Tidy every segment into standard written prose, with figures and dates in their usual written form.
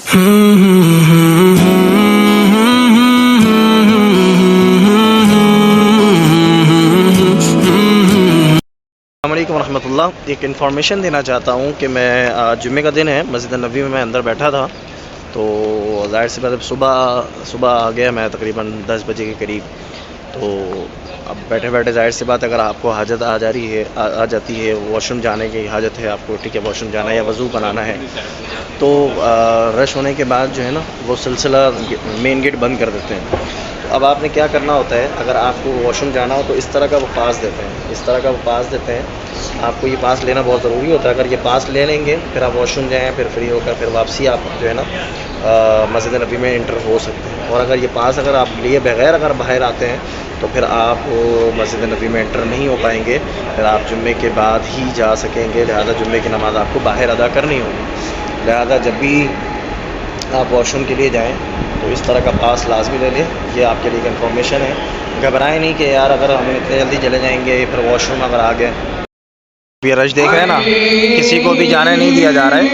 अस्सलामुअलैकुम रहमतुल्लाह। एक इन्फॉर्मेशन देना चाहता हूँ कि मैं जुम्मे का दिन है, मस्जिद नबी में मैं अंदर बैठा था, तो ज़ाहिर सी बात है सुबह आ गया मैं तकरीबन 10 बजे के करीब। तो अब बैठे बैठे ज़ाहिर सी बात अगर आपको हाजत आ जा रही है आ जाती है, वॉशरूम जाने की हाजत है आपको, ठीक है, वॉशरूम जाना है या वज़ू बनाना है, तो रश होने के बाद जो है ना वो सिलसिला मेन गेट बंद कर देते हैं। तो अब आपने क्या करना होता है, अगर आपको वॉशरूम जाना हो तो इस तरह का वो पास देते हैं, इस तरह का वो पास देते हैं। आपको ये पास लेना बहुत ज़रूरी होता है। अगर ये पास ले लेंगे फिर आप वॉशरूम जाएँ, फिर फ्री होकर फिर वापसी आप जो है ना मस्जिद नबी में इंटर हो सकते हैं। और अगर ये पास अगर आप लिए बगैर अगर बाहर आते हैं तो फिर आप मस्जिद नबी में इंटर नहीं हो पाएंगे, फिर आप जुम्मे के बाद ही जा सकेंगे। लिहाजा जुम्मे की नमाज़ आपको बाहर अदा करनी होगी। लिहाजा जब भी आप वॉशरूम के लिए जाएं तो इस तरह का पास लाजमी ले लें। ये आपके लिए एक इन्फॉर्मेशन है। घबराएं नहीं कि यार अगर हम इतने जल्दी चले जाएंगे फिर वॉशरूम अगर आ गए। ये रश देख रहे हैं ना, किसी को भी जाने नहीं दिया जा रहा है।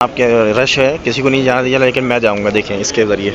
आपके रश है, किसी को नहीं जाने दिया, लेकिन मैं जाऊंगा, देखें इसके ज़रिए।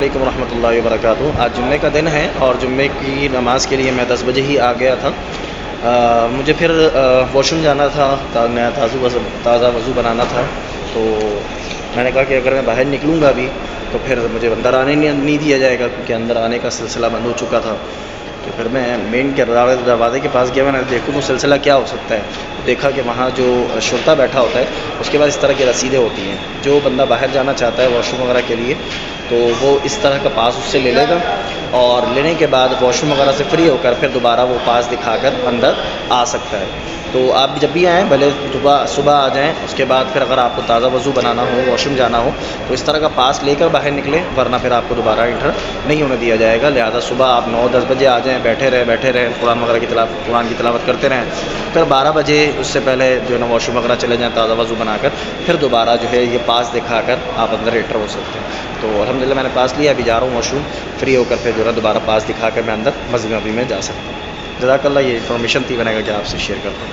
वालेकुम रहमतुल्लाहि व बरकातुहू। आज जुम्मे का दिन है और जुम्मे की नमाज़ के लिए मैं 10 बजे ही आ गया था। मुझे फिर वॉशरूम जाना था, नया ताज़ा वज़ू बनाना था। तो मैंने कहा कि अगर मैं बाहर निकलूँगा अभी तो फिर मुझे अंदर आने नहीं दिया जाएगा, क्योंकि अंदर आने का सिलसिला बंद हो चुका था। तो फिर मैं मेन के दरवाज़े के पास गया, मैंने देखूँ तो सिलसिला क्या हो सकता है। तो देखा कि वहाँ जो शुरता बैठा होता है, उसके बाद इस तरह की रसीदें होती हैं। जो बंदा बाहर जाना चाहता है वॉशरूम वगैरह के लिए तो वो इस तरह का पास उससे ले लेगा, और लेने के बाद वॉशरूम वगैरह से फ्री होकर फिर दोबारा वो पास दिखाकर अंदर आ सकता है। तो आप जब भी आएँ भले सुबह आ जाएँ, उसके बाद फिर अगर आपको ताज़ा वज़ू बनाना हो, वॉशरूम जाना हो, तो इस तरह का पास लेकर बाहर निकलें, वरना फिर आपको दोबारा इंटर नहीं होने दिया जाएगा। लिहाजा सुबह आप 9-10 बजे आ जाएँ, बैठे रहें कुरान वगैरह की कुरान की तिलावत करते रहें। फिर 12 बजे उससे पहले जो है ना वॉशरूम वगैरह चले जाएँ ताज़ा वज़ू बनाकर, फिर दोबारा जो है ये पास दिखाकर आप अंदर इंटर हो सकते हैं। तो अल्हम्दुलिल्लाह मैंने पास लिया, अभी जा रहा हूँ वॉशरूम, फ्री होकर फिर जो है दोबारा पास दिखाकर मैं अंदर मस्जिद नबी में जा सकता हूँ। जज़ाकल्लाह, ये इन्फॉर्मेशन थी, मैंने कहा कि आपसे शेयर करता हूँ।